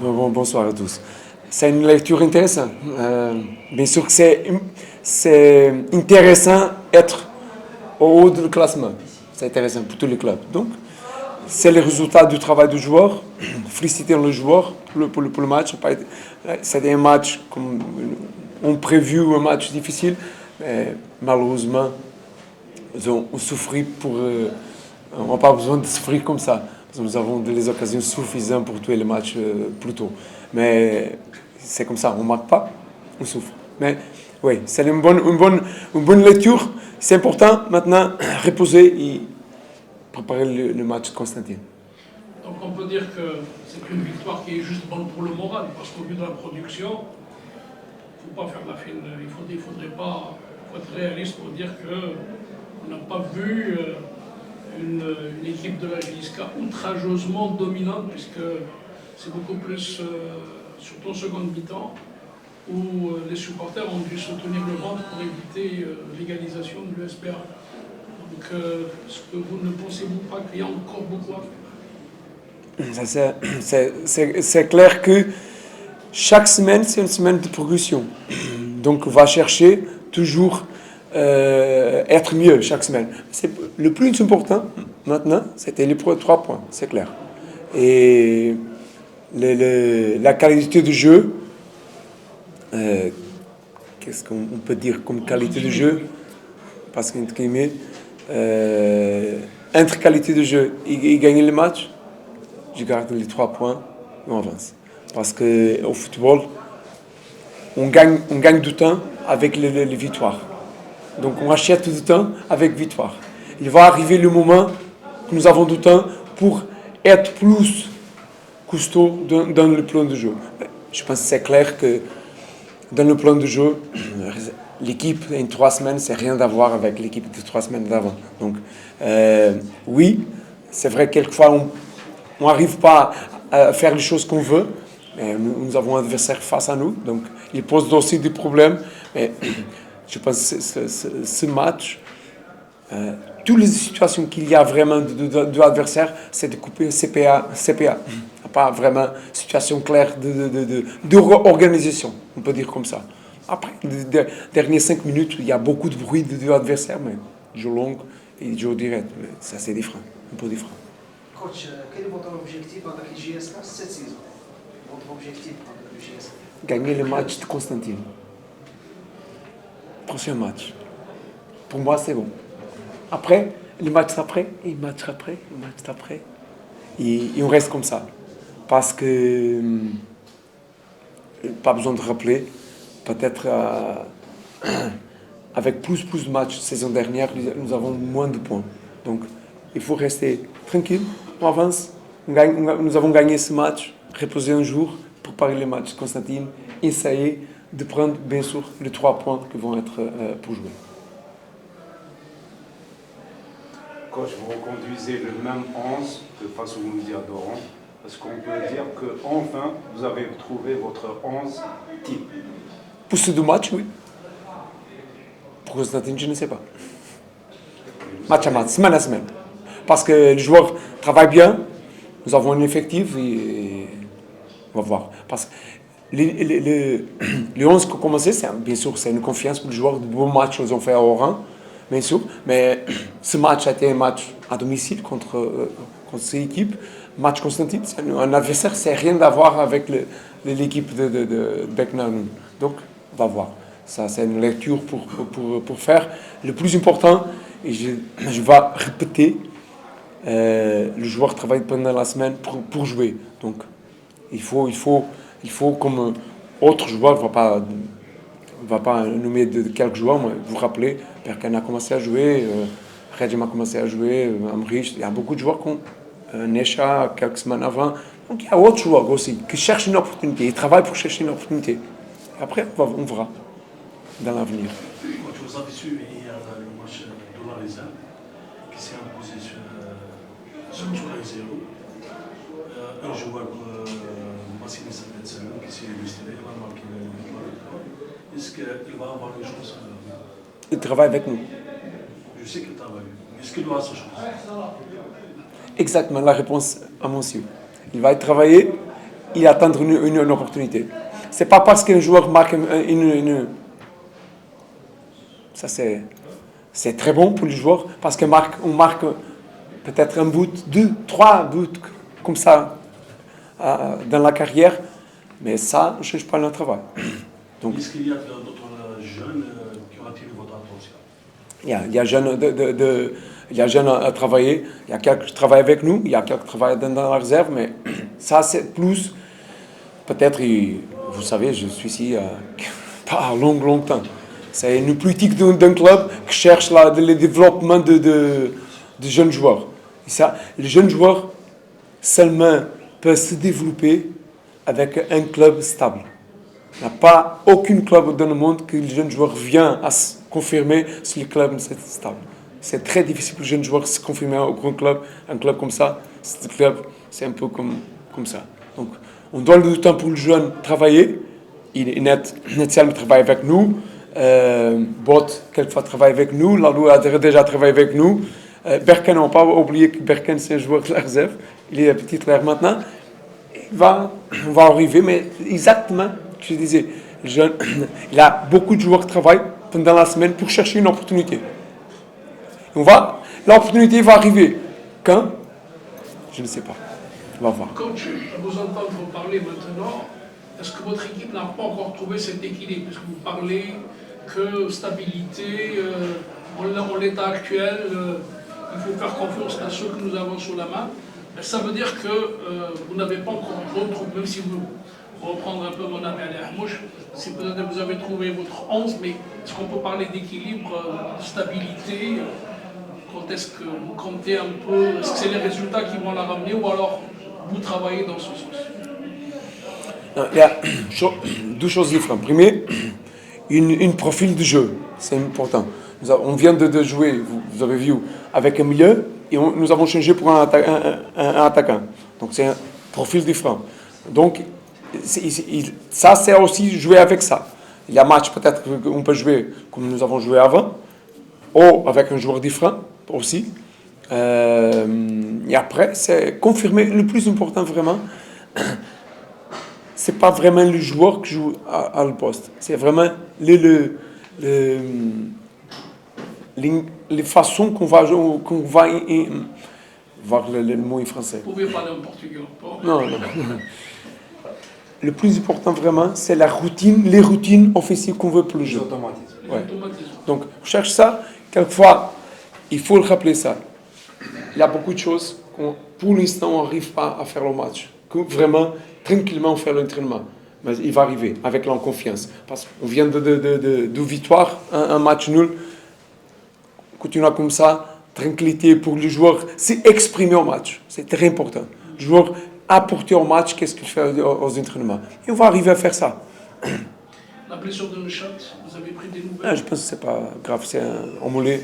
Bonsoir à tous. C'est une lecture intéressante. Bien sûr que c'est intéressant d'être au haut du classement. C'est intéressant pour tous les clubs. Donc, c'est le résultat du travail du joueur. Félicitons le joueur pour le match. C'était un match comme on prévu, un match difficile. Mais malheureusement, on souffrit pour. On n'a pas besoin de souffrir comme ça. Parce que nous avons des occasions suffisantes pour tuer le match plus tôt. Mais c'est comme ça, on ne marque pas, on souffre. Mais oui, c'est une bonne lecture. C'est important maintenant reposer et préparer le match de Constantine. Donc on peut dire que c'est une victoire qui est juste bonne pour le moral, parce qu'au vu de la production, il ne faut pas faire la fine. Il faudrait pas faut être réaliste pour dire qu'on n'a pas vu une équipe de la JSK outrageusement dominante, puisque c'est beaucoup plus, surtout en seconde mi-temps, où les supporters ont dû se tenir le ventre pour éviter l'égalisation de l'USPA. Donc, est-ce que vous ne pensez-vous pas qu'il y a encore beaucoup à faire? C'est clair que chaque semaine, c'est une semaine de progression. Donc, on va chercher toujours être mieux chaque semaine. Le plus important, maintenant, c'était les 3 points, c'est clair. Et la qualité du jeu, qu'est-ce qu'on peut dire comme qualité de jeu? Parce qu'entre guillemets, entre qualité de jeu et gagner le match, je garde les 3 points et on avance. Parce qu'au football, on gagne du temps avec les victoires. Donc on achète du temps avec victoire. Il va arriver le moment que nous avons du temps pour être plus costaud dans le plan de jeu. Je pense que c'est clair que dans le plan de jeu, l'équipe en 3 semaines, c'est rien à voir avec l'équipe de 3 semaines d'avant. Donc, oui, c'est vrai que quelquefois, on n'arrive pas à faire les choses qu'on veut. Mais nous avons un adversaire face à nous, donc il pose aussi des problèmes. Mais je pense que ce match, toutes les situations qu'il y a vraiment de l'adversaire, c'est de couper CPA. Pas vraiment situation claire de organisation, on peut dire comme ça. Après, les dernières 5 minutes, il y a beaucoup de bruit de l'adversaire, mais jeu long et jeu direct. Mais ça, c'est différent, un peu différent. Coach, quel est votre objectif avec le JSK cette saison? Votre objectif avec le JSK? Gagner le match de Constantine. Prochain match. Pour moi, c'est bon. Après, les matchs après, et match après, et match après. Et on reste comme ça. Parce que, pas besoin de rappeler, peut-être avec plus de matchs saison dernière, nous avons moins de points. Donc, il faut rester tranquille, on avance, nous avons gagné ce match, reposer un jour, préparer les matchs de Constantine, essayer de prendre, bien sûr, les 3 points qui vont être pour jouer. Coach, vous reconduisez le même 11 que face au Mundial d'Oran. Est-ce qu'on peut dire qu'enfin, vous avez trouvé votre 11 type? Pour ce 2 matchs, oui. Pour Constantine, je ne sais pas. Match à match, semaine à semaine. Parce que les joueurs travaillent bien, nous avons un effectif et on va voir. Parce que les 11 qui ont commencé, bien sûr, c'est une confiance pour les joueurs. De bons matchs qu'ils ont fait à Oran, bien sûr. Mais ce match a été un match à domicile contre ces équipes. Match Constantine, c'est un adversaire, c'est rien à voir avec l'équipe de Beknanoun. Donc, on va voir. Ça, c'est une lecture pour faire. Le plus important, et je vais répéter, le joueur travaille pendant la semaine pour jouer. Donc, il faut comme autre joueur, ne va pas nommer de quelques joueurs, mais vous rappelez, Perkan a commencé à jouer, Redjem a commencé à jouer, Amrich, il y a beaucoup de joueurs qui ont Nesha quelques semaines avant. Donc il y a d'autres joueurs aussi qui cherchent une opportunité, ils travaillent pour chercher une opportunité. Et après, on verra dans l'avenir. Quand vous avez suivi hier le match de la réserve, qui s'est imposé sur 0, un joueur, Massimo Sampedzello, qui s'est illustré, il a marqué le. Est-ce qu'il va avoir une chance? Il travaille avec nous. Je sais qu'il travaille. Est-ce qu'il aura sa chance? Exactement la réponse à monsieur. Il va travailler il attend une opportunité. C'est pas parce qu'un joueur marque ça c'est très bon pour les joueurs, parce qu'on marque peut-être un but, 2, 3 buts comme ça dans la carrière, mais ça ne change pas le travail. Donc, est-ce qu'il y a d'autres jeunes qui ont attiré votre attention? il y a jeunes à travailler, il y a quelques qui travaillent avec nous, il y a quelques qui travaillent dans la réserve, mais ça c'est plus, peut-être, vous savez, je suis ici pas longtemps. C'est une politique d'un club qui cherche le développement de jeunes joueurs. Et ça, les jeunes joueurs seulement peuvent se développer avec un club stable. Il n'y a pas aucun club dans le monde que le jeune joueur vient à se confirmer si le club est stable. C'est très difficile pour le jeune joueur de se confirmer à un club comme ça. Ce club, c'est un peu comme ça. Donc, on donne du temps pour le jeune travailler. Il travaille avec nous. Bot, quelquefois, travaille avec nous. Lalou a déjà travaillé avec nous. Berken, on ne va pas oublier que Berken, c'est un joueur de la réserve. Il est titulaire maintenant. On va arriver, mais exactement ce que je disais. Le jeune, il y a beaucoup de joueurs qui travaillent pendant la semaine pour chercher une opportunité. L'opportunité va arriver. Quand? Je ne sais pas. On va voir. Coach, à vous entendre parler maintenant, est-ce que votre équipe n'a pas encore trouvé cet équilibre? Parce que vous parlez que stabilité, en l'état actuel, il faut faire confiance à ceux que nous avons sous la main. Ça veut dire que vous n'avez pas encore retrouvé, même si vous reprendre un peu mon ami Ali Ahmouch, si peut-être vous avez trouvé votre 11, mais est-ce qu'on peut parler d'équilibre, de stabilité? Quand est-ce que vous comptez un peu? Est-ce que c'est les résultats qui vont la ramener ou alors vous travaillez dans ce sens? Il y a deux choses différentes. Premier, une profil de jeu, c'est important. On vient de jouer, vous avez vu, avec un milieu et nous avons changé pour un attaquant. Donc c'est un profil différent. Donc ça, c'est aussi jouer avec ça. Il y a match peut-être qu'on peut jouer comme nous avons joué avant, ou avec un joueur différent aussi. Et après, c'est confirmer. Le plus important vraiment, c'est pas vraiment le joueur qui joue à le poste. C'est vraiment les façons qu'on va voir le mot en français. Vous pouvez parler en portugais. Non. Le plus important vraiment, c'est les routines offensives qu'on veut pour le jeu. Ouais. Donc, on cherche ça. Quelquefois, il faut le rappeler ça. Il y a beaucoup de choses pour l'instant, on n'arrive pas à faire le match. Vraiment, tranquillement, faire l'entraînement. Mais il va arriver, avec la confiance. Parce qu'on vient de victoire, un match nul. Continuer comme ça, tranquillité pour les joueurs, c'est exprimer au match. C'est très important. Le joueur apporter au match, qu'est-ce qu'il fait aux entraînements. Et on va arriver à faire ça. La blessure de Nechat, vous avez pris des nouvelles? Je pense que c'est pas grave, c'est un mollet.